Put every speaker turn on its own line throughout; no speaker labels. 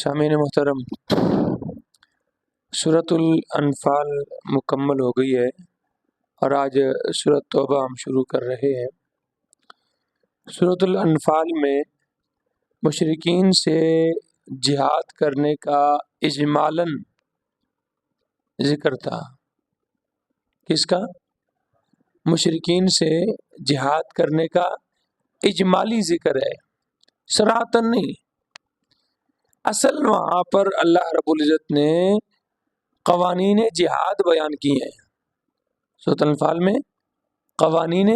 سامعین محترم، سورۃ الانفال مکمل ہو گئی ہے اور آج سورۃ توبہ ہم شروع کر رہے ہیں۔ سورۃ الانفال میں مشرکین سے جہاد کرنے کا اجمالاً ذکر تھا۔ کس کا؟ مشرکین سے جہاد کرنے کا اجمالی ذکر ہے، صراحتاً نہیں۔ اصل وہاں پر اللہ رب العزت نے قوانین جہاد بیان کی ہیں۔ سورۃ الانفال میں قوانین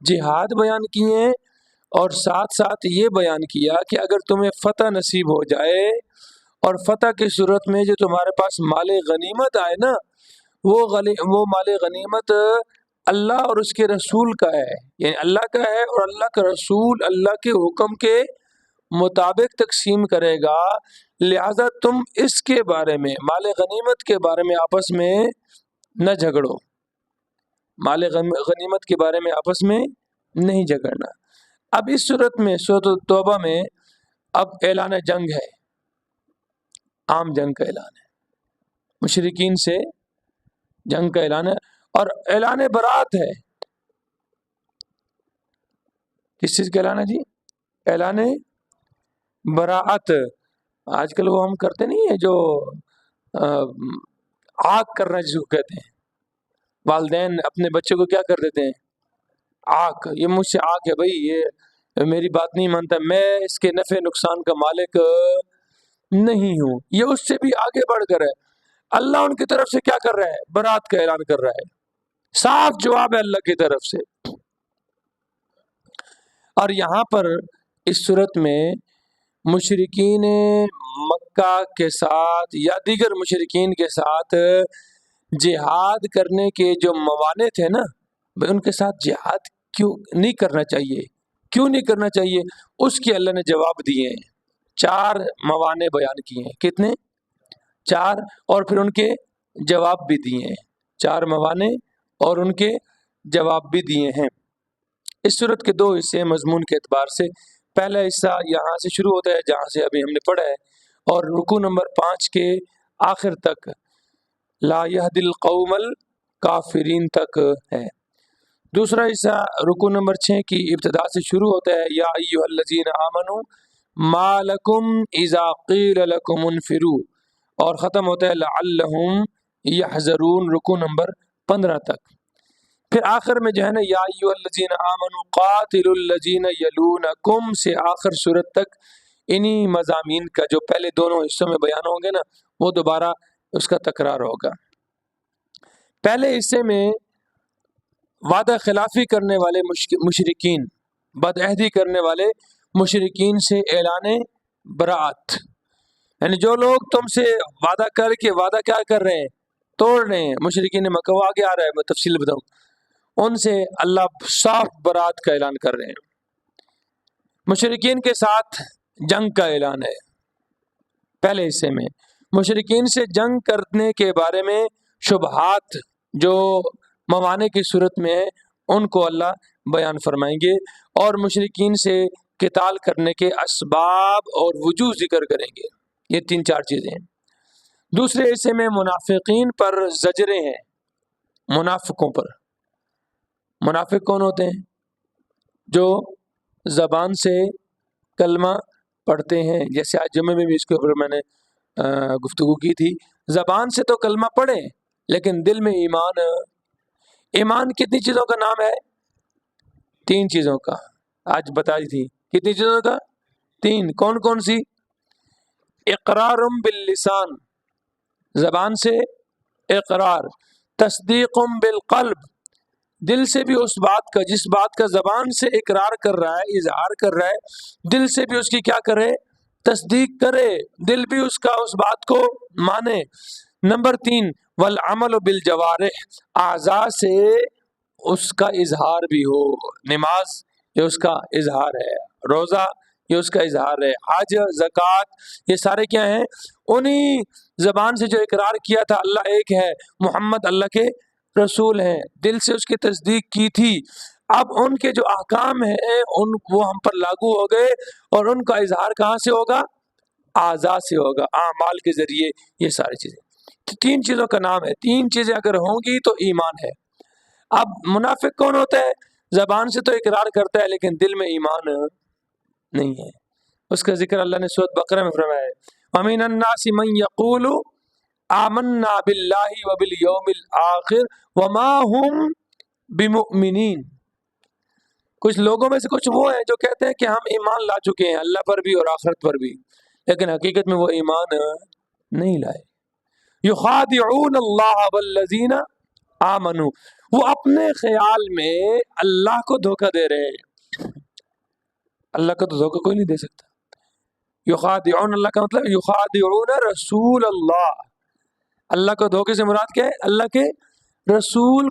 جہاد بیان کیے ہیں اور ساتھ ساتھ یہ بیان کیا کہ اگر تمہیں فتح نصیب ہو جائے اور فتح کی صورت میں جو تمہارے پاس مال غنیمت آئے نا، وہ مال غنیمت اللہ اور اس کے رسول کا ہے، یعنی اللہ کا ہے اور اللہ کا رسول اللہ کے حکم کے مطابق تقسیم کرے گا، لہذا تم اس کے بارے میں، مال غنیمت کے بارے میں آپس میں نہ جھگڑو، مال غنیمت کے بارے میں آپس میں نہیں جھگڑنا۔ اب اس صورت میں سورۃ التوبہ میں اب اعلان جنگ ہے، عام جنگ کا اعلان ہے، مشرکین سے جنگ کا اعلان ہے اور اعلان برات ہے۔ کس چیز کا اعلان ہے جی؟ اعلان براعت۔ آج کل وہ ہم کرتے نہیں ہیں جو آگ کرنا جس کو کہتے ہیں، والدین اپنے بچے کو کیا کر دیتے ہیں؟ آگ، یہ مجھ سے آگ ہے بھائی، یہ میری بات نہیں مانتا، میں اس کے نفع نقصان کا مالک نہیں ہوں۔ یہ اس سے بھی آگے بڑھ کر ہے، اللہ ان کی طرف سے کیا کر رہا ہے؟ برات کا اعلان کر رہا ہے، صاف جواب ہے اللہ کی طرف سے۔ اور یہاں پر اس صورت میں مشرکین مکہ کے ساتھ یا دیگر مشرکین کے ساتھ جہاد کرنے کے جو موانع تھے نا، ان کے ساتھ جہاد کیوں نہیں کرنا چاہیے، کیوں نہیں کرنا چاہیے، اس کی اللہ نے جواب دیے ہیں۔ 4 موانع بیان کیے ہیں، کتنے؟ 4، اور پھر ان کے جواب بھی دیے ہیں۔ 4 موانع اور ان کے جواب بھی دیے ہیں۔ اس صورت کے 2 حصے مضمون کے اعتبار سے۔ پہلا حصہ یہاں سے شروع ہوتا ہے جہاں سے ابھی ہم نے پڑھا ہے اور رکوع نمبر 5 کے آخر تک لا یہدی القوم الکافرین تک ہے۔ دوسرا حصہ رکوع نمبر 6 کی ابتدا سے شروع ہوتا ہے یا ایھا الذین آمنوا ما لکم اذا قیل لکم انفروا، اور ختم ہوتا ہے لعلہم یحذرون، رکوع نمبر 15 تک۔ پھر آخر میں جو ہے نا یا ایھا الذین آمنوا قاتلوا الذین یلونکم سے آخر صورت تک انہی مضامین کا جو پہلے دونوں حصوں میں بیان ہوں گے نا، وہ دوبارہ اس کا تکرار ہوگا۔ پہلے حصے میں وعدہ خلافی کرنے والے مشرکین، بدعہدی کرنے والے مشرکین سے اعلان براعت، یعنی جو لوگ تم سے وعدہ کر کے وعدہ کیا کر رہے ہیں؟ توڑ رہے ہیں، مشرکین مکہ، وہ آگے آ رہا ہے، میں تفصیل بتاؤں، ان سے اللہ صاف برات کا اعلان کر رہے ہیں۔ مشرکین کے ساتھ جنگ کا اعلان ہے۔ پہلے حصے میں مشرکین سے جنگ کرنے کے بارے میں شبہات جو موانع کی صورت میں ہے ان کو اللہ بیان فرمائیں گے اور مشرکین سے قتال کرنے کے اسباب اور وجوہ ذکر کریں گے۔ یہ 3-4 چیزیں ہیں۔ دوسرے حصے میں منافقین پر زجریں ہیں، منافقوں پر۔ منافق کون ہوتے ہیں؟ جو زبان سے کلمہ پڑھتے ہیں، جیسے آج جمعے میں بھی اس کے اوپر میں نے گفتگو کی تھی، زبان سے تو کلمہ پڑھیں لیکن دل میں ایمان کتنی چیزوں کا نام ہے؟ 3 چیزوں کا، آج بتائی تھی۔ کتنی چیزوں کا؟ 3۔ کون کون سی؟ اقرار باللسان، زبان سے اقرار، تصدیق بالقلب، دل سے بھی اس بات کا، جس بات کا زبان سے اقرار کر رہا ہے، اظہار کر رہا ہے، دل سے بھی اس کی کیا کرے؟ تصدیق کرے، دل بھی اس کا اس بات کو مانے۔ نمبر 3 والعمل بالجوارح، اعضاء سے اس کا اظہار بھی ہو۔ نماز یہ اس کا اظہار ہے، روزہ یہ اس کا اظہار ہے، حج، زکوٰۃ، یہ سارے کیا ہیں؟ انہی زبان سے جو اقرار کیا تھا اللہ ایک ہے، محمد اللہ کے رسول ہیں، دل سے اس کی تصدیق کی تھی، اب ان کے جو احکام ہیں وہ ہم پر لاگو ہو گئے اور ان کا اظہار کہاں سے ہوگا؟ اعضاء سے ہوگا، اعمال کے ذریعے، یہ ساری چیزیں. تو 3 چیزوں کا نام ہے. 3 چیزیں اگر ہوں گی تو ایمان ہے. اب منافق کون ہوتا ہے؟ زبان سے تو اقرار کرتا ہے لیکن دل میں ایمان نہیں ہے. اس کا ذکر اللہ نے سورۃ بقرہ میں فرمایا ہے، وَمِنَ النَّاسِ مَن يَقُولُ آمَنَّا بِاللَّهِ وَبِالْيَوْمِ الْآخِرِ وَمَا هُمْ بِمُؤْمِنِينَ. کچھ لوگوں میں سے کچھ وہ ہیں جو کہتے ہیں کہ ہم ایمان لا چکے ہیں اللہ پر بھی اور آخرت پر بھی، لیکن حقیقت میں وہ ایمان نہیں لائے. یخادعون اللہ والذین آمنوا، وہ اپنے خیال میں اللہ کو دھوکہ دے رہے ہیں. اللہ کو تو دھوکہ کوئی نہیں دے سکتا. یخادعون اللہ کا مطلب یخادعون رسول اللہ. اللہ کو دھوکے سے مراد کیا ہے؟ اللہ کے رسول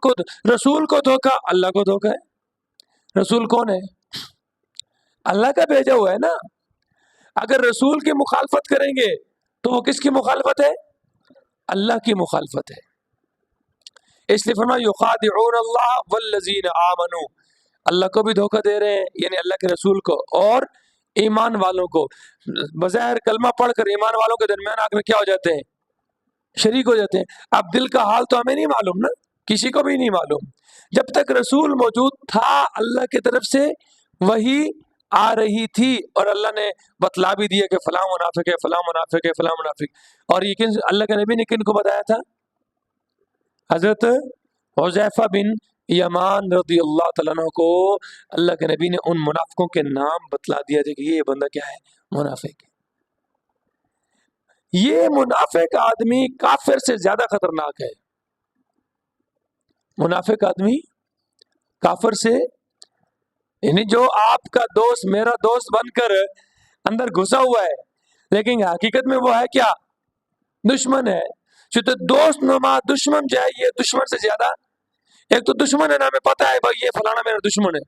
کو دھوکہ، اللہ کو دھوکہ ہے. رسول کون ہے؟ اللہ کا بھیجا ہوا ہے نا. اگر رسول کی مخالفت کریں گے تو وہ کس کی مخالفت ہے؟ اللہ کی مخالفت ہے. اس لیے فرمایا یخادعون اللہ والذین آمنوا، اللہ کو بھی دھوکہ دے رہے ہیں یعنی اللہ کے رسول کو اور ایمان والوں کو. بظاہر کلمہ پڑھ کر ایمان والوں کے درمیان آ کر کیا ہو جاتے ہیں؟ شریک ہو جاتے ہیں. اب دل کا حال تو ہمیں نہیں معلوم نا، کسی کو بھی نہیں معلوم. جب تک رسول موجود تھا اللہ کی طرف سے وہی آ رہی تھی اور اللہ نے بتلا بھی دیا کہ فلاں منافق ہے، فلاں منافق ہے، فلاں منافق. اور یہ اللہ کے نبی نے کن کو بتایا تھا؟ حضرت حذیفہ بن یمان رضی اللہ تعالیٰ عنہ کو اللہ کے نبی نے ان منافقوں کے نام بتلا دیا تھا کہ یہ بندہ کیا ہے؟ منافق ہے. یہ منافق آدمی کافر سے زیادہ خطرناک ہے. منافق آدمی کافر سے، یعنی جو آپ کا دوست میرا دوست بن کر اندر گھسا ہوا ہے لیکن حقیقت میں وہ ہے کیا؟ دشمن ہے. تو دوست نما دشمن جو ہے یہ دشمن سے زیادہ، ایک تو دشمن ہے نا، ہمیں پتا ہے بھائی یہ فلانا میرا دشمن ہے،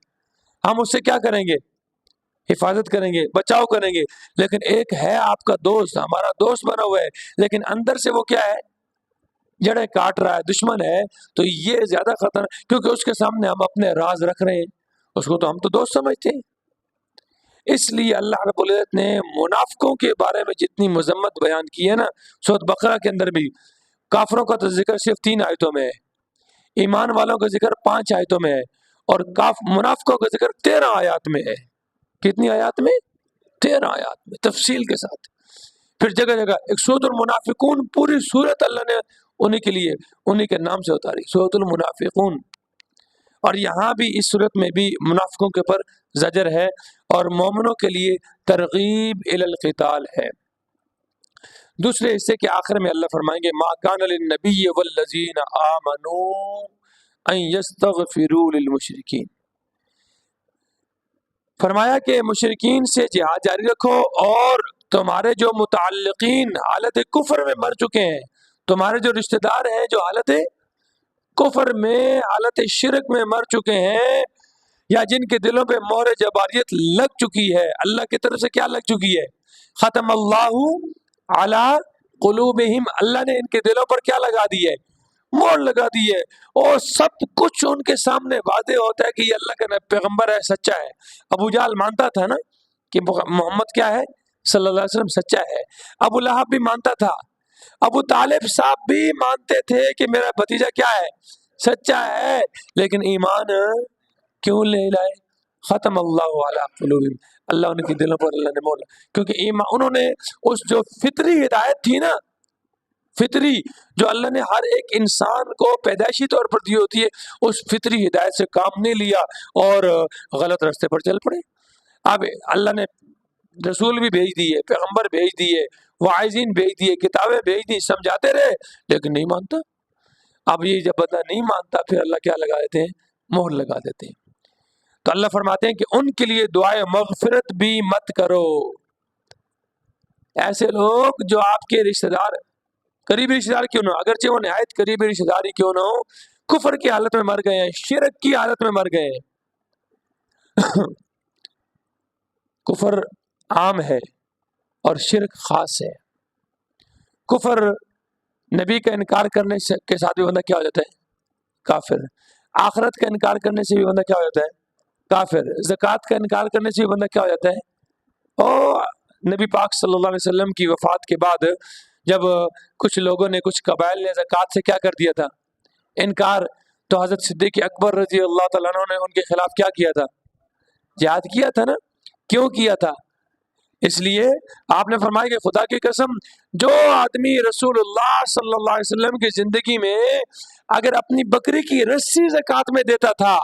ہم اس سے کیا کریں گے؟ حفاظت کریں گے، بچاؤ کریں گے. لیکن ایک ہے آپ کا دوست، ہمارا دوست بنا ہوا ہے لیکن اندر سے وہ کیا ہے؟ جڑیں کاٹ رہا ہے، دشمن ہے. تو یہ زیادہ خطرناک، کیونکہ اس کے سامنے ہم اپنے راز رکھ رہے ہیں، اس کو تو ہم تو دوست سمجھتے ہیں. اس لیے اللہ رب العزت نے منافقوں کے بارے میں جتنی مذمت بیان کی ہے نا، سورۃ بقرہ کے اندر بھی کافروں کا تو ذکر صرف 3 آیتوں میں ہے، ایمان والوں کا ذکر 5 آیتوں میں ہے، اور منافقوں کا ذکر 13 آیات میں ہے. کتنی آیات میں؟ 13 آیات میں تفصیل کے ساتھ. پھر جگہ جگہ ایک سورۃ المنافقون، پوری سورت اللہ نے انہی کے لیے انہی کے نام سے اتاری، سورۃ المنافقون. اور یہاں بھی اس صورت میں بھی منافقوں کے اوپر زجر ہے اور مومنوں کے لیے ترغیب الی القتال ہے. دوسرے حصے کے آخر میں اللہ فرمائیں گے ما کان للنبی والذین آمنوا ان یستغفروا للمشرکین. فرمایا کہ مشرکین سے جہاد جاری رکھو، اور تمہارے جو متعلقین حالت کفر میں مر چکے ہیں، تمہارے جو رشتہ دار ہیں جو حالت کفر میں، حالت شرک میں مر چکے ہیں، یا جن کے دلوں پہ مہر جباریت لگ چکی ہے، اللہ کی طرف سے کیا لگ چکی ہے؟ ختم اللہ علی قلوبہم، اللہ نے ان کے دلوں پر کیا لگا دی ہے؟ مہر لگا دی ہے. اور سب کچھ ان کے سامنے واضح ہوتا ہے کہ یہ اللہ کا پیغمبر ہے، سچا ہے. ابو جہل مانتا تھا نا کہ محمد کیا ہے؟ صلی اللہ علیہ وسلم سچا ہے. ابو لہب بھی مانتا تھا، ابو طالب صاحب بھی مانتے تھے کہ میرا بھتیجا کیا ہے؟ سچا ہے. لیکن ایمان کیوں لے لائے؟ ختم اللہ علی قلوبہم، اللہ ان کے دلوں پر اللہ نے مہر، کیونکہ ایمان انہوں نے اس جو فطری ہدایت تھی نا، فطری جو اللہ نے ہر ایک انسان کو پیدائشی طور پر دی ہوتی ہے، اس فطری ہدایت سے کام نہیں لیا اور غلط راستے پر چل پڑے. اب اللہ نے رسول بھی بھیج دیے، پیغمبر بھیج دیے، واعظین بھیج دیے، کتابیں بھیج دی، سمجھاتے رہے لیکن نہیں مانتا. اب یہ جب بندہ نہیں مانتا پھر اللہ کیا لگا دیتے ہیں؟ مہر لگا دیتے ہیں. تو اللہ فرماتے ہیں کہ ان کے لیے دعائے مغفرت بھی مت کرو. ایسے لوگ جو آپ کے رشتہ دار، قریبی رشتہ دار کیوں نہ ہو، اگرچہ وہ نہایت قریبی رشتہ داری کیوں نہ ہو، کفر کی حالت میں مر گئے ہیں، شرک کی حالت میں مر گئے ہیں. کفر عام ہے اور شرک خاص ہے. کفر نبی کا انکار کرنے کے ساتھ بھی بندہ کیا ہو جاتا ہے؟ کافر. آخرت کا انکار کرنے سے بھی بندہ کیا ہو جاتا ہے؟ کافر. زکوٰۃ کا انکار کرنے سے بھی بندہ کیا ہو جاتا ہے؟ اور نبی پاک صلی اللہ علیہ وسلم کی وفات کے بعد جب کچھ لوگوں نے، کچھ قبائل نے زکوٰۃ سے کیا کر دیا تھا؟ انکار. تو حضرت صدیق اکبر رضی اللہ تعالیٰ عنہ نے ان کے خلاف کیا کیا تھا؟ جہاد کیا تھا نا. کیوں کیا تھا؟ اس لیے آپ نے فرمایا کہ خدا کی قسم جو آدمی رسول اللہ صلی اللہ علیہ وسلم کی زندگی میں اگر اپنی بکری کی رسی زکوٰۃ میں دیتا تھا،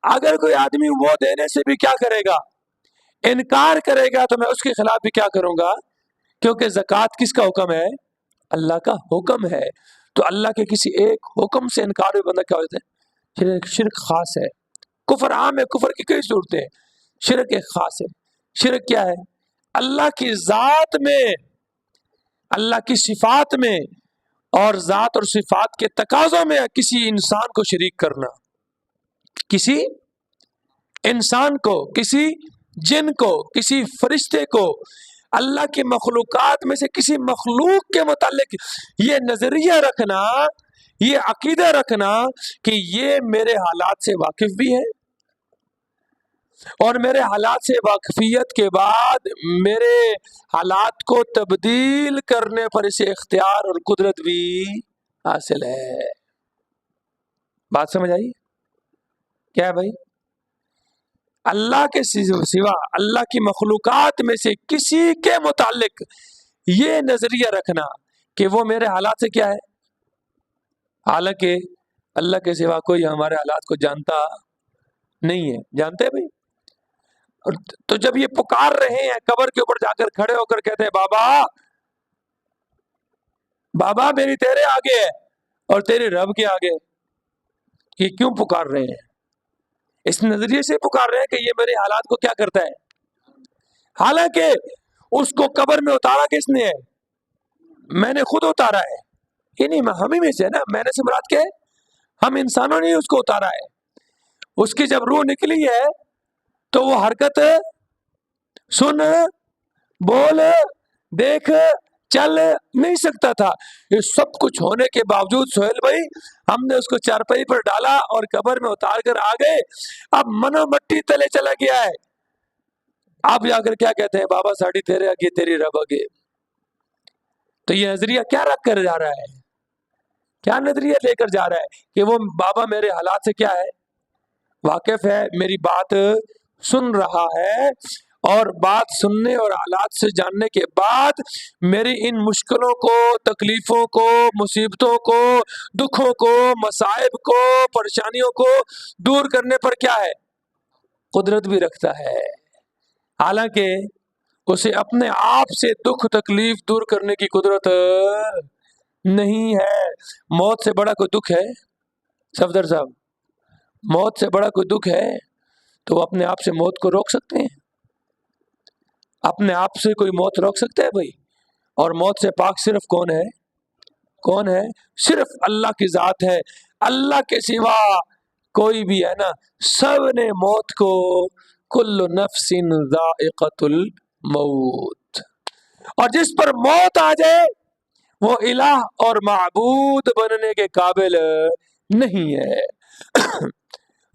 اگر کوئی آدمی وہ دینے سے بھی کیا کرے گا؟ انکار کرے گا، تو میں اس کے خلاف بھی کیا کروں گا؟ کیونکہ زکوٰۃ کس کا حکم ہے؟ اللہ کا حکم ہے. تو اللہ کے کسی ایک حکم سے انکار بھی بندہ کیا ہوتا ہے؟ شرک خاص ہے. کفر عام ہے، کفر کی کئی صورتیں ہیں، شرک ایک خاص ہے. شرک کیا ہے؟ اللہ کی ذات میں، اللہ کی صفات میں اور ذات اور صفات کے تقاضوں میں کسی انسان کو شریک کرنا. کسی انسان کو، کسی جن کو، کسی فرشتے کو، اللہ کی مخلوقات میں سے کسی مخلوق کے متعلق یہ نظریہ رکھنا، یہ عقیدہ رکھنا کہ یہ میرے حالات سے واقف بھی ہے اور میرے حالات سے واقفیت کے بعد میرے حالات کو تبدیل کرنے پر اسے اختیار اور قدرت بھی حاصل ہے. بات سمجھ آئی؟ کیا ہے بھائی؟ اللہ کے سوا اللہ کی مخلوقات میں سے کسی کے متعلق یہ نظریہ رکھنا کہ وہ میرے حالات سے کیا ہے، حالانکہ اللہ کے سوا کوئی ہمارے حالات کو جانتا نہیں ہے. جانتے بھائی؟ تو جب یہ پکار رہے ہیں، قبر کے اوپر جا کر کھڑے ہو کر کہتے ہیں بابا بابا میری تیرے آگے ہے اور تیرے رب کے آگے، یہ کیوں پکار رہے ہیں؟ اس نظریے سے پکار رہے ہیں کہ یہ میرے حالات کو کیا کرتا ہے، حالانکہ اس کو قبر میں اتارا کس نے ہے؟ میں نے خود اتارا ہے. یہ نہیں، ہم ہی میں سے ہے نا. میں نے سے مراد کیا ہے؟ ہم انسانوں نے اس کو اتارا ہے. اس کی جب روح نکلی ہے تو وہ حرکت سن، بول، دیکھ، چل نہیں سکتا تھا. یہ سب کچھ ہونے کے باوجود سہیل بھائی ہم نے اس کو چارپائی پر ڈالا اور قبر میں اتار کر آ گئے. اب منو مٹی تلے چلا گیا ہے. آپ جا کر کیا کہتے ہیں؟ بابا ساڑی تیرے آگے، تیری رب آگے. تو یہ نظریہ کیا رکھ کر جا رہا ہے؟ کیا نظریہ لے کر جا رہا ہے کہ وہ بابا میرے حالات سے کیا ہے، واقف ہے، میری بات سن رہا ہے، اور بات سننے اور حالات سے جاننے کے بعد میری ان مشکلوں کو، تکلیفوں کو، مصیبتوں کو، دکھوں کو، مصائب کو، پریشانیوں کو دور کرنے پر کیا ہے، قدرت بھی رکھتا ہے. حالانکہ اسے اپنے آپ سے دکھ تکلیف دور کرنے کی قدرت نہیں ہے. موت سے بڑا کوئی دکھ ہے صفدر صاحب؟ موت سے بڑا کوئی دکھ ہے تو وہ اپنے آپ سے موت کو روک سکتے ہیں؟ اپنے آپ سے کوئی موت روک سکتا ہے بھائی؟ اور موت سے پاک صرف کون ہے؟ کون ہے؟ صرف اللہ کی ذات ہے. اللہ کے سوا کوئی بھی ہے نا، سب نے موت کو، کل نفس ذائقۃ الموت، اور جس پر موت آ جائے وہ الہ اور معبود بننے کے قابل نہیں ہے.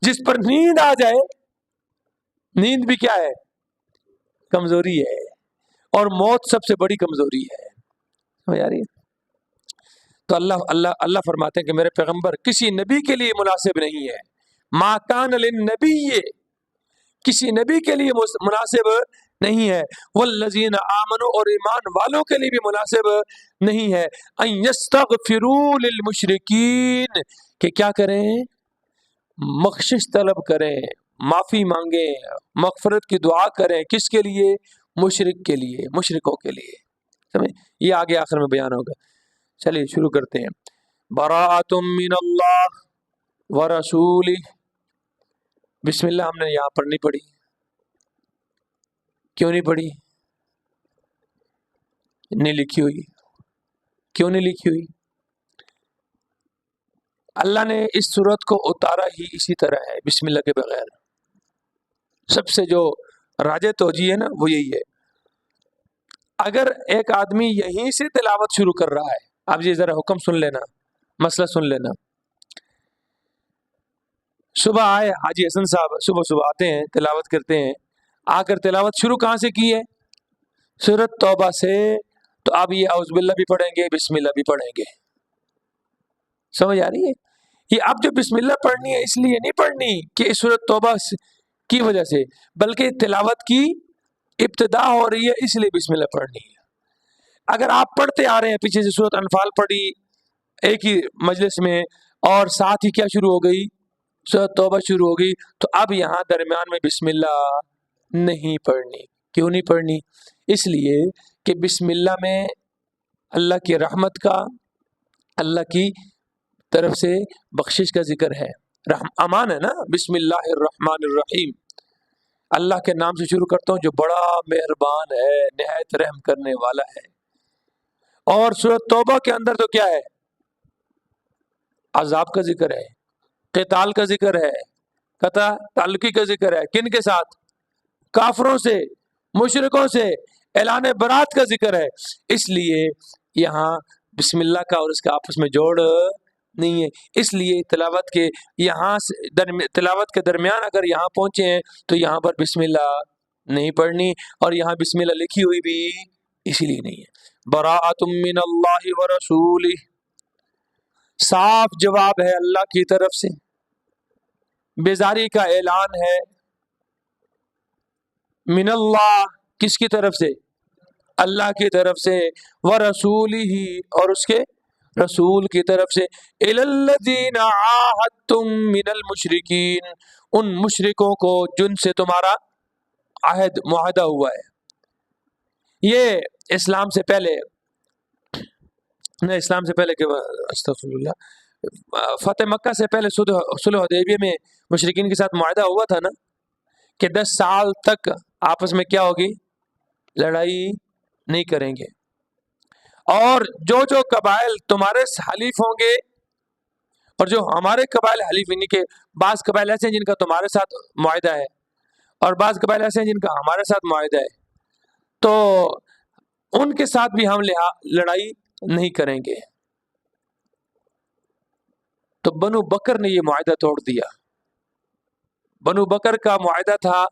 جس پر نیند آ جائے، نیند بھی کیا ہے؟ کمزوری ہے، اور موت سب سے بڑی کمزوری ہے. سمجھ آ رہی ہے؟ تو اللہ فرماتے ہیں کہ میرے پیغمبر کسی نبی کے لیے مناسب نہیں ہے. ما کان للنبی، کسی نبی کے لیے مناسب نہیں ہے. والذین آمنوا، اور ایمان والوں کے لیے بھی مناسب نہیں ہے. ان یستغفروا للمشرکین، کہ کیا کریں؟ بخشش طلب کریں، معافی مانگیں، مغفرت کی دعا کریں. کس کے لیے؟ مشرک کے لیے، مشرکوں کے لیے. سمجھ؟ یہ آگے آخر میں بیان ہوگا. چلیے شروع کرتے ہیں. براءۃ من اللہ ورسولہ. بسم اللہ ہم نے یہاں پر نہیں پڑھی. کیوں نہیں پڑھی؟ نہیں لکھی ہوئی. کیوں نہیں لکھی ہوئی؟ اللہ نے اس صورت کو اتارا ہی اسی طرح ہے، بسم اللہ کے بغیر. سب سے جو راجع توجیہ ہے نا وہ یہی ہے. اگر ایک آدمی یہیں سے تلاوت شروع کر رہا ہے، اب یہ ذرا حکم سن لینا، مسئلہ سن لینا. صبح آئے حاجی حسن صاحب، صبح آتے ہیں، تلاوت کرتے ہیں. آ کر تلاوت شروع کہاں سے کی ہے؟ سورۃ توبہ سے تو اب یہ اعوذ باللہ بھی پڑھیں گے، بسم اللہ بھی پڑھیں گے. سمجھ آ رہی ہے؟ یہ اب جو بسم اللہ پڑھنی ہے اس لیے نہیں پڑھنی کہ سورۃ توبہ کی وجہ سے، بلکہ تلاوت کی ابتدا ہو رہی ہے اس لیے بسم اللہ پڑھنی ہے. اگر آپ پڑھتے آ رہے ہیں پیچھے سے سورۃ انفال پڑھی ایک ہی مجلس میں اور ساتھ ہی کیا شروع ہو گئی، سورۃ توبہ شروع ہو گئی، تو اب یہاں درمیان میں بسم اللہ نہیں پڑھنی. کیوں نہیں پڑھنی؟ اس لیے کہ بسم اللہ میں اللہ کی رحمت کا، اللہ کی طرف سے بخشش کا ذکر ہے. امان ہے نا، بسم اللہ الرحمن الرحیم، اللہ کے نام سے شروع کرتا ہوں جو بڑا مہربان ہے، نہایت رحم کرنے والا ہے. اور سورۃ توبہ کے اندر تو کیا ہے؟ عذاب کا ذکر ہے، قتال کا ذکر ہے، قطع تعلقی کا ذکر ہے. کن کے ساتھ؟ کافروں سے، مشرکوں سے، اعلان برات کا ذکر ہے. اس لیے یہاں بسم اللہ کا اور اس کا آپس میں جوڑ نہیں ہے. اس لیے تلاوت کے یہاں تلاوت کے درمیان اگر یہاں پہنچے ہیں تو یہاں پر بسم اللہ نہیں پڑھنی، اور یہاں بسم اللہ لکھی ہوئی بھی اسی لیے نہیں ہے. براءۃ من اللہ ورسولہ، صاف جواب ہے اللہ کی طرف سے، بیزاری کا اعلان ہے. من اللہ، کس کی طرف سے؟ اللہ کی طرف سے. ورسولہ، اور اس کے رسول کی طرف سے. الی الذین عاہدتم من المشرکین، ان مشرکوں کو جن سے تمہارا عہد معاہدہ ہوا ہے. یہ اسلام سے پہلے اسلام سے پہلے کہ استغفر اللہ، فتح مکہ سے پہلے صلح حدیبیہ میں مشرکین کے ساتھ معاہدہ ہوا تھا نا کہ 10 سال تک آپس میں کیا ہوگی؟ لڑائی نہیں کریں گے. اور جو جو قبائل تمہارے حلیف ہوں گے اور جو ہمارے قبائل حلیف، یعنی کہ بعض قبائل ایسے ہیں جن کا تمہارے ساتھ معاہدہ ہے اور بعض قبائل ایسے ہیں جن کا ہمارے ساتھ معاہدہ ہے، تو ان کے ساتھ بھی ہم لڑائی نہیں کریں گے. تو بنو بکر نے یہ معاہدہ توڑ دیا. بنو بکر کا معاہدہ تھا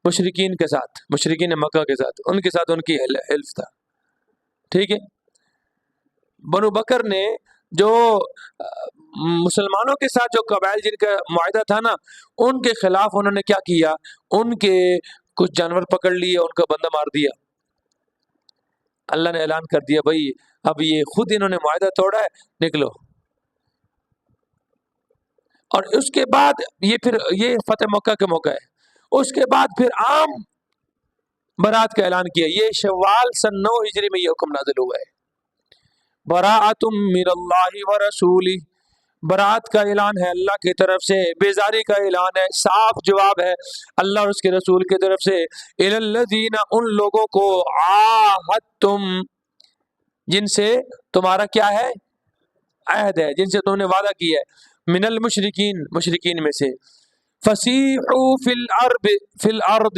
مشرکین کے ساتھ، مشرکین مکہ کے ساتھ، ان کے ساتھ ان کی حلف تھا. ٹھیک ہے؟ بنو بکر نے جو مسلمانوں کے ساتھ جو قبائل جن کا معاہدہ تھا نا، ان کے خلاف انہوں نے کیا کیا؟ ان کے کچھ جانور پکڑ لیے، ان کا بندہ مار دیا. اللہ نے اعلان کر دیا بھائی اب یہ خود انہوں نے معاہدہ توڑا ہے، نکلو. اور اس کے بعد یہ فتح مکہ کے موقع ہے. اس کے بعد پھر عام برات کا اعلان کیا. یہ شوال سن 9 ہجری میں یہ حکم نازل ہوا ہے. براءۃ من اللہ ورسولہ، برات کا اعلان ہے اللہ کی طرف سے، بیزاری کا اعلان ہے، صاف جواب ہے اللہ اور اس کے رسول کی طرف سے. الی الذین، ان لوگوں کو، عاہدتم، جن سے تمہارا کیا ہے؟ عہد ہے، جن سے تم نے وعدہ کیا ہے. من المشرکین، مشرکین میں سے. فسیحوا فی الارض،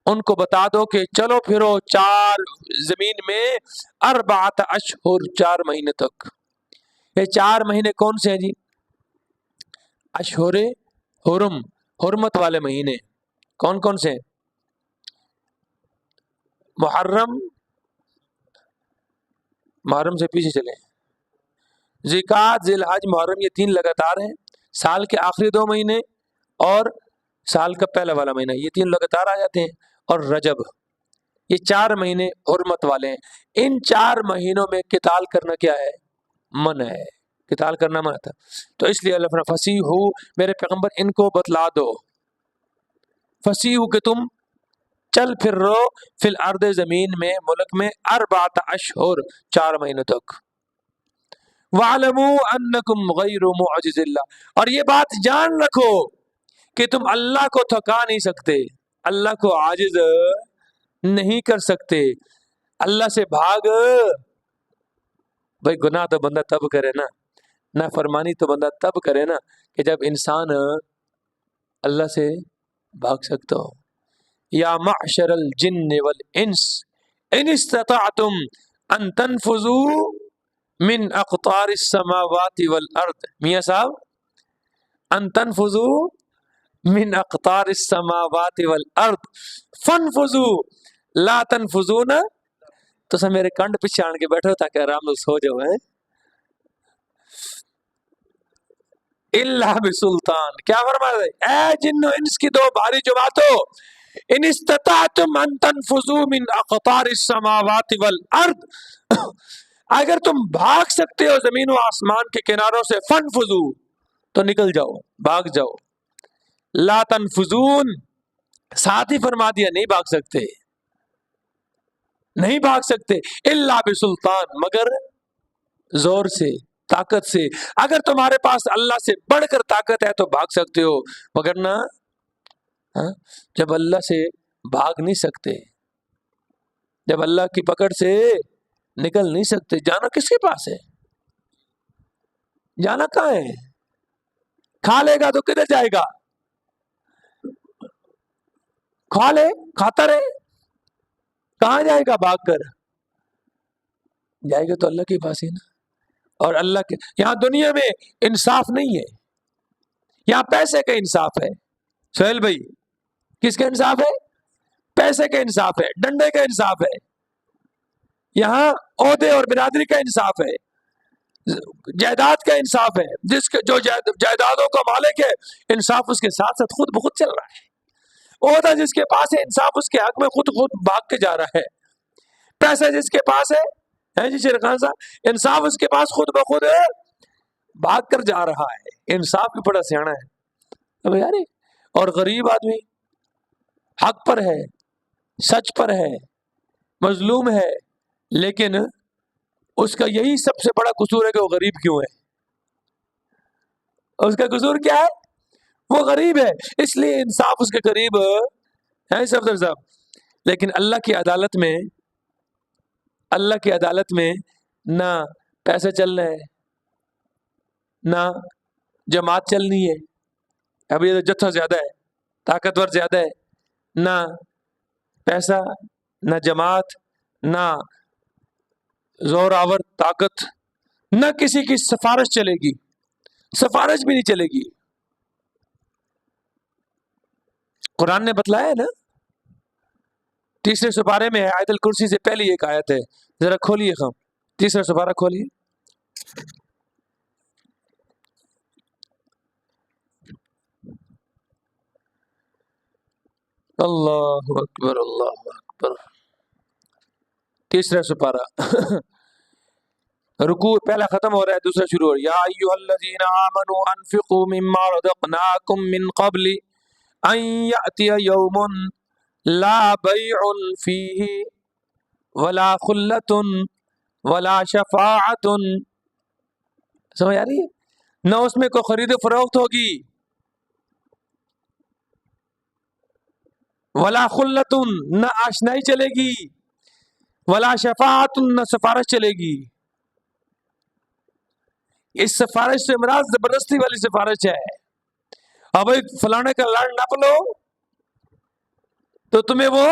ان کو بتا دو کہ چلو پھرو زمین میں 4 اشہر، 4 مہینے تک. یہ 4 مہینے کون سے ہیں جی؟ اشہر حرم، حرمت والے مہینے کون کون سے ہیں؟ محرم سے پیچھے چلیں، ذوالقعدہ، ذی الحج، محرم، یہ 3 لگاتار ہیں. سال کے آخری 2 مہینے اور سال کا پہلا والا مہینہ، یہ 3 لگاتار آ جاتے ہیں. اور رجب، یہ 4 مہینے حرمت والے ہیں. ان 4 مہینوں میں قتال کرنا کیا ہے؟ منع ہے. قتال کرنا منع تھا. تو اس لیے اللہ فرماتا فسیحو، میرے پیغمبر ان کو بتلا دو، فسیحو کہ تم چل پھر رہو، فی الارض، زمین میں، ملک میں، 4 اشہر، 4 مہینوں تک. وَاعْلَمُوا أَنَّكُمْ غَيْرُ مُعْجِزِ اللَّهِ، اور یہ بات جان رکھو کہ تم اللہ کو تھکا نہیں سکتے، اللہ کو عاجز نہیں کر سکتے. اللہ سے بھاگ، بھائی گناہ تو بندہ تب کرے نا، نافرمانی تو بندہ تب کرے نا کہ جب انسان اللہ سے بھاگ سکتا ہو. یا معشر الجن والانس ان استطعتم ان تنفذوا من اقطار السماوات والارض، میاں صاحب، ان تنفذوا من اقطار السماوات والارض فانفذوا لا تنفذون تو سب میرے کنڈ پیچھے آن کے بیٹھو تاکہ آرام سے سو جاؤ. ہے اللہ بسلطان. کیا فرمایا اے جن و انس کی دو بھاری جماعتوں، ان استطعتم ان تنفذوا من اقطار السماوات والارض، اگر تم بھاگ سکتے ہو زمین و آسمان کے کناروں سے، فنفذوا تو نکل جاؤ، بھاگ جاؤ. لا تنفذون، ساتھ ہی فرما دیا نہیں بھاگ سکتے، نہیں بھاگ سکتے. الا بسلطان، مگر زور سے، طاقت سے. اگر تمہارے پاس اللہ سے بڑھ کر طاقت ہے تو بھاگ سکتے ہو، مگر نہ جب اللہ سے بھاگ نہیں سکتے، جب اللہ کی پکڑ سے نکل نہیں سکتے، جانا کس کے پاس ہے؟ جانا کہاں ہے؟ کھا لے گا تو کدھر جائے گا؟ کھا لے، کھاتا رہے، کہاں جائے گا بھاگ کر؟ جائے گا تو اللہ کے پاس ہی نا. اور اللہ کے یہاں دنیا میں انصاف نہیں ہے، یہاں پیسے کا انصاف ہے. سہیل بھائی، کس کا انصاف ہے؟ پیسے کا انصاف ہے، ڈنڈے کا انصاف ہے. یہاں عہدے اور برادری کا انصاف ہے، جائیداد کا انصاف ہے. جس کے جو جائیدادوں کا مالک ہے، انصاف اس کے ساتھ ساتھ خود بخود چل رہا ہے. عہدہ جس کے پاس ہے، انصاف اس کے حق میں خود بھاگ کے جا رہا ہے. پیسہ جس کے پاس ہے جی شیر خان صاحب، انصاف اس کے پاس خود بخود بھاگ کر جا رہا ہے. انصاف بھی بڑا سیاںا ہے. اب یار، اور غریب آدمی حق پر ہے، سچ پر ہے، مظلوم ہے، لیکن اس کا یہی سب سے بڑا قصور ہے کہ وہ غریب کیوں ہے. اس کا قصور کیا ہے؟ وہ غریب ہے، اس لیے انصاف اس کے قریب ہے صفدر صاحب. لیکن اللہ کی عدالت میں نہ پیسے چل رہے ہیں، نہ جماعت چلنی ہے. اب یہ جتھا زیادہ ہے، طاقتور زیادہ ہے، نہ پیسہ، نہ جماعت، نہ زور آور طاقت، نہ کسی کی سفارش چلے گی. سفارش بھی نہیں چلے گی. قرآن نے بتلایا ہے نا، تیسرے سپارے میں آیت الکرسی سے پہلی ایک آیت ہے، ذرا کھولیے خام، تیسرا سپارہ کھولیے. اللہ اکبر، اللہ اکبر. تیسرا سپارہ رکوع پہلا ختم ہو رہا ہے، دوسرا شروع ہو رہا ہے. یا ایھا الذین آمنوا انفقوا مما رزقناکم من قبل ان یأتی یوم لا بیع فیہ ولا خلۃ ولا شفاعۃ. سمجھ آ رہی ہے؟ نہ اس میں کوئی خرید و فروخت ہوگی، ولا خلۃ، نہ آشنائی چلے گی، ولا شفاعۃ، نہ سفارش چلے گی. اس سفارش سے مراد زبردستی والی سفارش ہے. اب بھائی فلانے کا لڑ نپ لو تو تمہیں وہ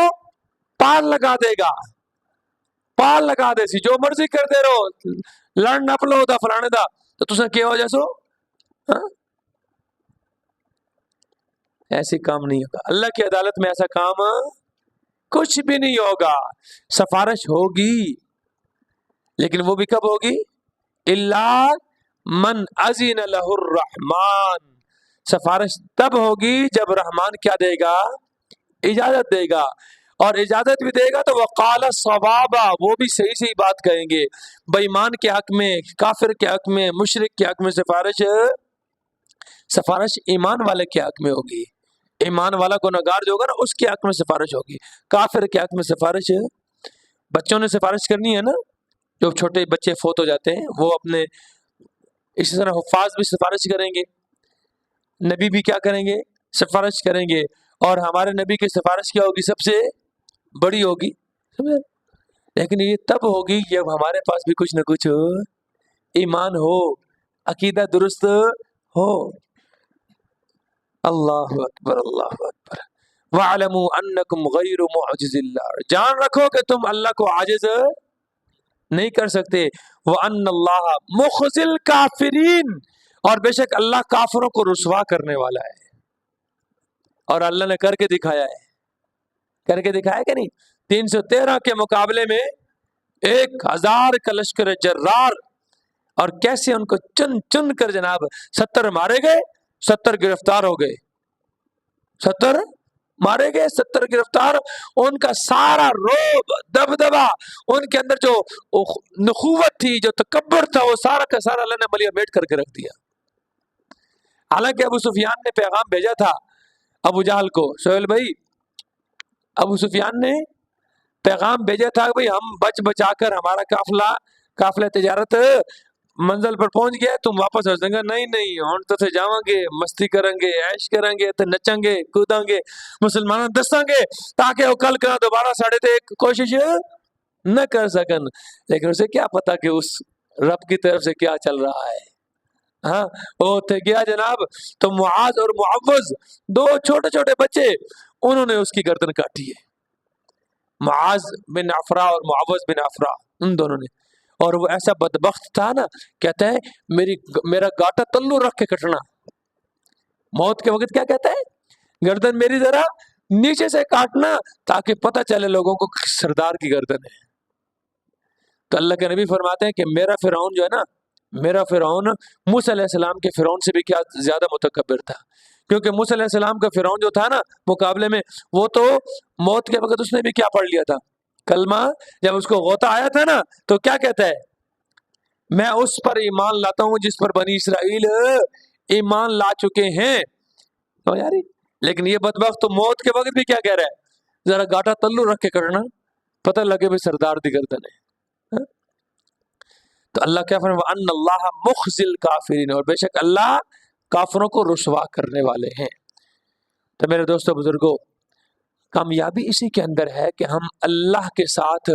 پال لگا دے گا، پال لگا دے سی، جو مرضی کر دے رہو، لڑ نپ لو دا فلانے دا تو تسا کیا ہو جیسو. ایسے کام نہیں ہوگا. اللہ کی عدالت میں ایسا کام کچھ بھی نہیں ہوگا. سفارش ہوگی، لیکن وہ بھی کب ہوگی؟ اللہ من اذن له الرحمن. سفارش تب ہوگی جب رحمان کیا دے گا؟ اجازت دے گا. اور اجازت بھی دے گا تو وقال صوابا، وہ بھی صحیح صحیح بات کہیں گے. بے ایمان کے حق میں، کافر کے حق میں، مشرک کے حق میں سفارش ایمان والے کے حق میں ہوگی. ایمان والا گنہگار جو ہوگا نا، اس کے حق میں سفارش ہوگی. کافر کے حق میں سفارش، بچوں نے سفارش کرنی ہے نا، جو چھوٹے بچے فوت ہو جاتے ہیں وہ اپنے، اسی طرح حفاظ بھی سفارش کریں گے، نبی بھی کیا کریں گے؟ سفارش کریں گے. اور ہمارے نبی کی سفارش کیا ہوگی؟ سب سے بڑی ہوگی. لیکن یہ تب ہوگی جب ہمارے پاس بھی کچھ نہ کچھ ایمان ہو، عقیدہ درست ہو. اللہ اکبر، اللہ اکبر. وَاعْلَمُوا أَنَّكُمْ غَيْرُ مُعْجِزِ اللَّهِ، جان رکھو کہ تم اللہ کو عاجز نہیں کر سکتے. وَأَنَّ اللَّهَ مُخْزِي الْكَافِرِينَ، اور بے شک اللہ کافروں کو رسوا کرنے والا ہے. اور اللہ نے کر کے دکھایا ہے، کر کے دکھایا کہ نہیں؟ 313 کے مقابلے میں 1000 کا لشکر جرار، اور کیسے ان کو چن چن کر جناب 70 مارے گئے، 70 گرفتار ہو گئے، 70 مارے گئے، 70 گرفتار. ان کا سارا روب دبدبا، ان کے اندر جو نخوت تھی، جو تکبر تھا، وہ سارا کا سارا اللہ نے ملیا میٹ کر کے رکھ دیا. حالانکہ ابو سفیان نے پیغام بھیجا تھا ابو جہل کو. سہیل بھائی، ابو سفیان نے پیغام بھیجا تھا کہ بھائی ہم بچ بچا کر ہمارا قافلہ تجارت منزل پر پہنچ گیا، تم واپس ہو جائیں گے. نہیں ہم تو تھے جاؤں گے، مستی کریں گے، عیش کریں گے، تو نچیں گے، کودیں گے، مسلمانوں دسیں گے، تاکہ وہ کل کا دوبارہ ساڑھے تے کوشش نہ کر سکن. لیکن اسے کیا پتا کہ اس رب کی طرف سے کیا چل رہا ہے. ہاں، وہ تھے گیا جناب. تو معاذ اور معوذ، 2 چھوٹے چھوٹے بچے، انہوں نے اس کی گردن کاٹی ہے. معاذ بن عفرا اور معوذ بن عفرا، ان دونوں نے. اور وہ ایسا بدبخت تھا نا، کہتا ہے میرا گاٹا تلو رکھ کے کٹنا. موت کے وقت کیا کہتا ہے؟ گردن میری ذرا نیچے سے کاٹنا، تاکہ پتہ چلے لوگوں کو سردار کی گردن ہے. تو اللہ کے نبی فرماتے ہیں کہ میرا فرعون جو ہے نا، میرا فرعون موسیٰ علیہ السلام کے فرعون سے بھی کیا زیادہ متکبر تھا. کیونکہ موسیٰ علیہ السلام کا فرعون جو تھا نا مقابلے میں، وہ تو موت کے وقت اس نے بھی کیا پڑھ لیا تھا؟ کلمہ. جب اس کو غوطہ آیا تھا نا، تو کیا کہتا ہے؟ میں اس پر ایمان لاتا ہوں جس پر بنی اسرائیل ایمان لا چکے ہیں. تو یاری، لیکن یہ بدبخت تو موت کے وقت بھی کیا کہہ رہا ہے؟ ذرا گاٹا تلو رکھ کے کرنا، پتہ لگے بھی سردار دی گردن ہے. تو اللہ کیا فرمایا؟ وَأَنَّ اللَّهَ مُخْزِي الْكَافِرِينَ، اور بے شک اللہ کافروں کو رسوا کرنے والے ہیں. تو میرے دوستو بزرگوں، کامیابی اسی کے اندر ہے کہ ہم اللہ کے ساتھ